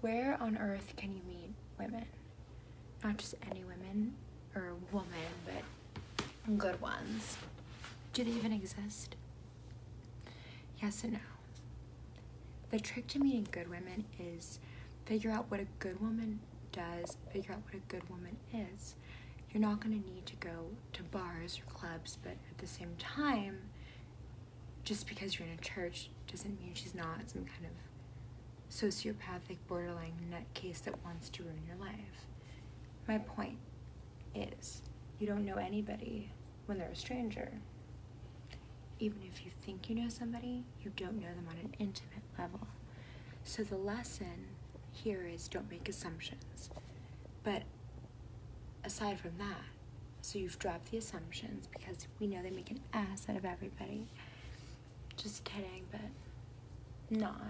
where on earth can you meet women? Not just any women or woman, but good ones. Do they even exist? Yes and no. The trick to meeting good women is figure out what a good woman does, figure out what a good woman is. You're not going to need to go to bars or clubs, but at the same time, just because you're in a church doesn't mean she's not some kind of sociopathic, borderline nutcase that wants to ruin your life. My point is, you don't know anybody when they're a stranger. Even if you think you know somebody, you don't know them on an intimate level. So the lesson here is don't make assumptions. But aside from that, so you've dropped the assumptions because we know they make an ass out of everybody. Just kidding, but not.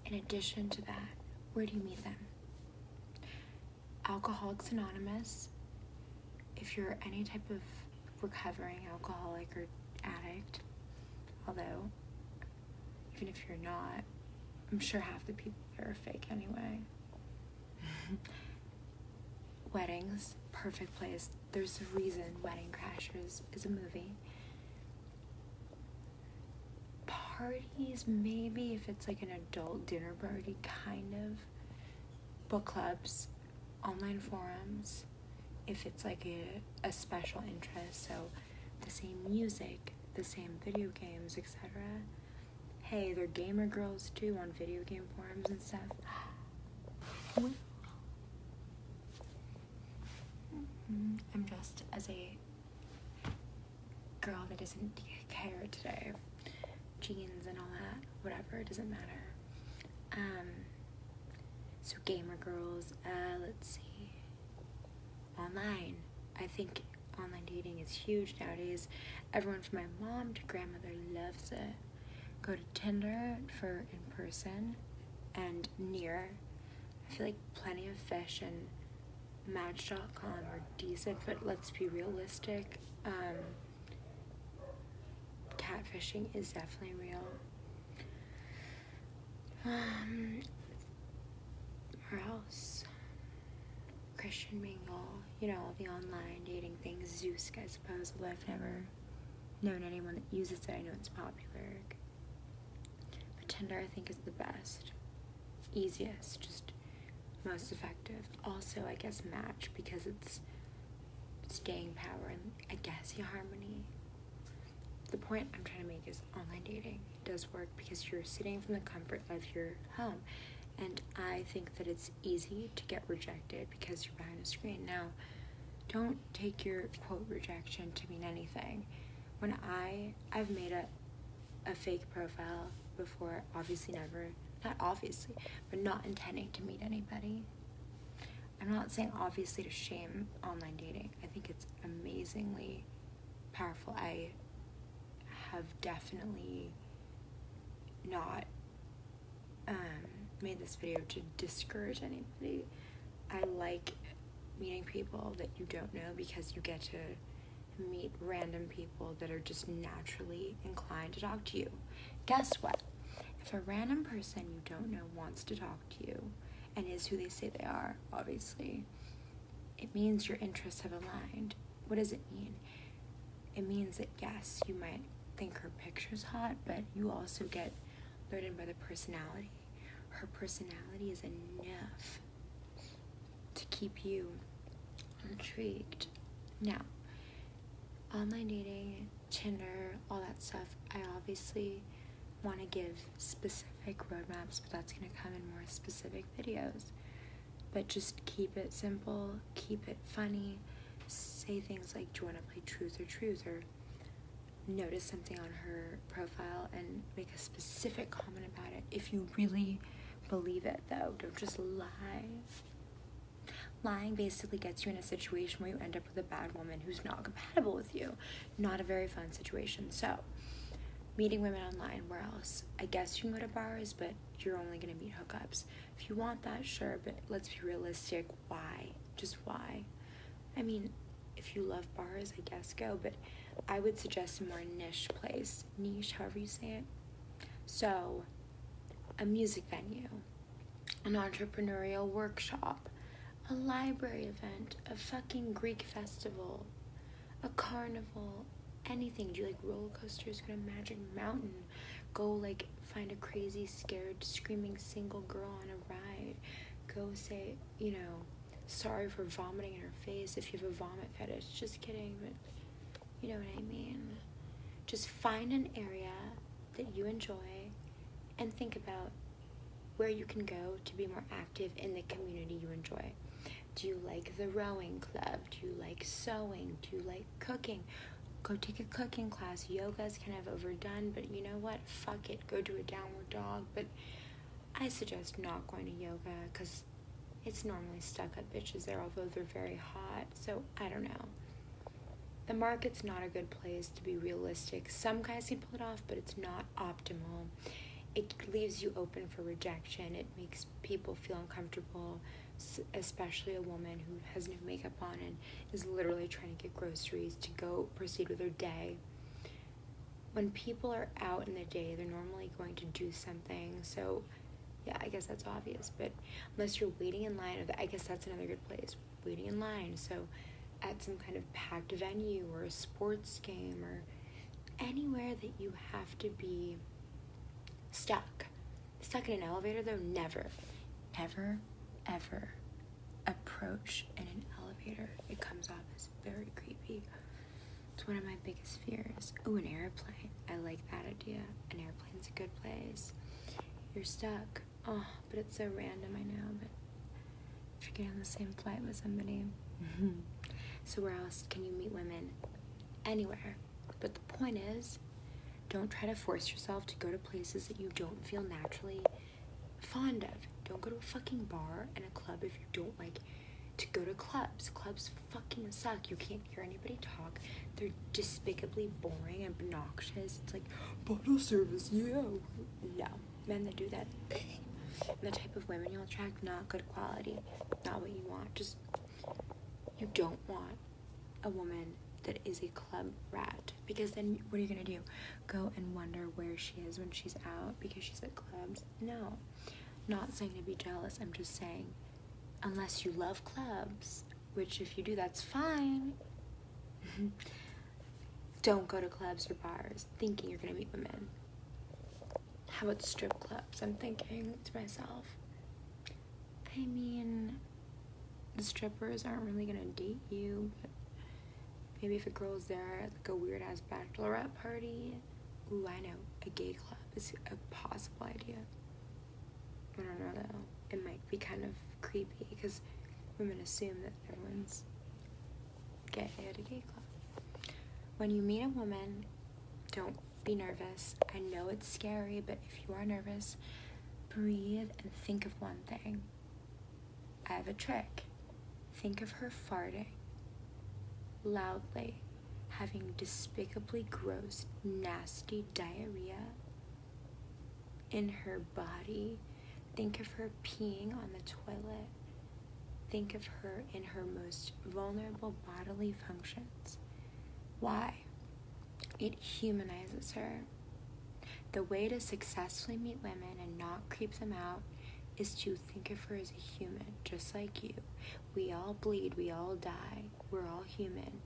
In addition to that, where do you meet them? Alcoholics Anonymous. If you're any type of recovering alcoholic or addict, although even if you're not, I'm sure half the people there are fake anyway. Weddings, perfect place. There's a reason Wedding Crashers is a movie. Parties, maybe if it's like an adult dinner party, kind of. Book clubs, online forums, if it's like a special interest, so the same music, the same video games, etc. Hey, they're gamer girls too on video game forums and stuff. I'm dressed as a girl that isn't care today. Jeans and all that, whatever, it doesn't matter. So gamer girls, let's see. Online. I think online dating is huge nowadays. Everyone from my mom to grandmother loves it. Go to Tinder for in person and near. I feel like Plenty of Fish and Match.com are decent, but let's be realistic. Catfishing is definitely real. Where else? Christian Mingle, you know, all the online dating things. Zoosk, I suppose, although I've never known anyone that uses it. I know it's popular. But Tinder, I think, is the best. Easiest, just most effective. Also, I guess Match, because it's staying power and I guess eHarmony. The point I'm trying to make is online dating does work because you're sitting from the comfort of your home. And I think that it's easy to get rejected because you're behind a screen. Now, don't take your quote rejection to mean anything. When I've made a fake profile before, obviously never, not obviously, but not intending to meet anybody. I'm not saying obviously to shame online dating. I think it's amazingly powerful. I have definitely not made this video to discourage anybody. I like meeting people that you don't know because you get to meet random people that are just naturally inclined to talk to you. Guess what? If a random person you don't know wants to talk to you and is who they say they are, obviously, it means your interests have aligned. What does it mean? It means that yes, you might think her picture's hot, but you also get lured by the personality. Her personality is enough to keep you intrigued. Now, online dating, Tinder, all that stuff, I obviously want to give specific roadmaps, but that's going to come in more specific videos. But just keep it simple, keep it funny, say things like, do you want to play truth or truth, or notice something on her profile and make a specific comment about it. If you really believe it, though, don't just lie. Lying basically gets you in a situation where you end up with a bad woman who's not compatible with you. Not a very fun situation. So, meeting women online, where else? I guess you can go to bars, but you're only going to meet hookups. If you want that, sure, but let's be realistic. Why? Just why? I mean, if you love bars, I guess go, but I would suggest a more niche place. Niche, however you say it. So, a music venue, an entrepreneurial workshop, a library event, a fucking Greek festival, a carnival, anything. Do you like roller coasters? Go to Magic Mountain. Go like find a crazy, scared, screaming single girl on a ride. Go say, sorry for vomiting in her face if you have a vomit fetish. Just kidding, but you know what I mean. Just find an area that you enjoy and think about where you can go to be more active in the community you enjoy. Do you like the rowing club? Do you like sewing? Do you like cooking? Go take a cooking class. Yoga's kind of overdone, but you know what? Fuck it. Go do a downward dog. But I suggest not going to yoga because it's normally stuck-up bitches there, although they're very hot. So, I don't know. The market's not a good place, to be realistic. Some guys can pull it off, but it's not optimal. It leaves you open for rejection. It makes people feel uncomfortable, especially a woman who has no makeup on and is literally trying to get groceries to go proceed with her day. When people are out in the day, they're normally going to do something. So, yeah, I guess that's obvious. But unless you're waiting in line, I guess that's another good place. Waiting in line. So, at some kind of packed venue or a sports game or anywhere that you have to be stuck in an elevator, though, never, ever approach in an elevator. It comes off as very creepy. It's one of my biggest fears. Oh, an airplane. I like that idea. An airplane's a good place. You're stuck. Oh, but it's so random, I know, but if you're getting on the same flight with somebody. So where else can you meet women? Anywhere. But the point is, don't try to force yourself to go to places that you don't feel naturally fond of. Don't go to a fucking bar and a club if you don't like to go to clubs. Clubs fucking suck. You can't hear anybody talk. They're despicably boring and obnoxious. It's like, bottle service, yeah. No. Men that do that, the type of women you'll attract, not good quality. Not what you want. Just, you don't want a woman that is a club rat, because then what are you gonna do? Go and wonder where she is when she's out because she's at clubs? No. Not saying to be jealous. I'm just saying, unless you love clubs, which if you do, that's fine. Don't go to clubs or bars thinking you're gonna meet women. How about strip clubs? I'm thinking to myself, I mean, the strippers aren't really gonna date you, but maybe if a girl's there at like a weird ass bachelorette party, ooh, I know, a gay club is a possible idea. I don't know though. It might be kind of creepy because women assume that everyone's gay at a gay club. When you meet a woman, don't be nervous. I know it's scary, but if you are nervous, breathe and think of one thing. I have a trick. Think of her farting loudly, having despicably gross, nasty diarrhea in her body. Think of her peeing on the toilet. Think of her in her most vulnerable bodily functions. Why? It humanizes her. The way to successfully meet women and not creep them out is to think of her as a human, just like you. We all bleed, we all die, we're all human.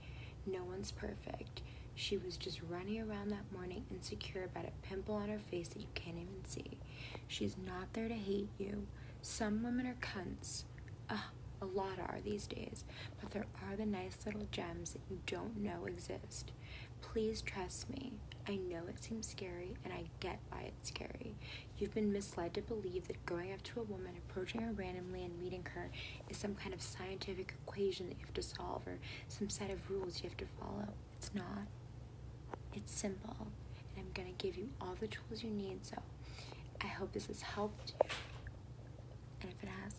No one's perfect. She was just running around that morning insecure about a pimple on her face that you can't even see. She's not there to hate you. Some women are cunts. A lot are these days. But there are the nice little gems that you don't know exist. Please trust me. I know it seems scary, and I get why it's scary. You've been misled to believe that going up to a woman, approaching her randomly and meeting her is some kind of scientific equation that you have to solve or some set of rules you have to follow. It's not. It's simple, and I'm going to give you all the tools you need, so I hope this has helped you. And if it has,